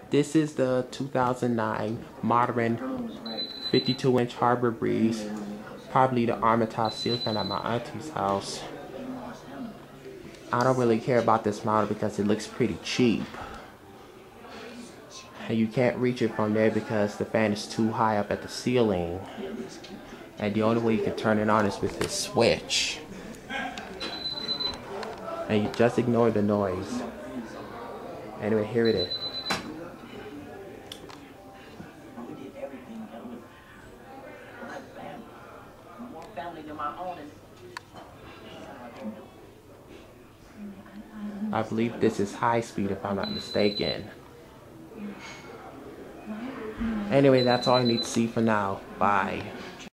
This is the 2009 modern 52-inch Harbor Breeze. Probably the Armitage seal fan at my auntie's house. I don't really care about this model because it looks pretty cheap. And you can't reach it from there because the fan is too high up at the ceiling. And the only way you can turn it on is with this switch. And you just ignore the noise. Anyway, here it is. I believe this is high speed if I'm not mistaken. Anyway, that's all I need to see for now. Bye.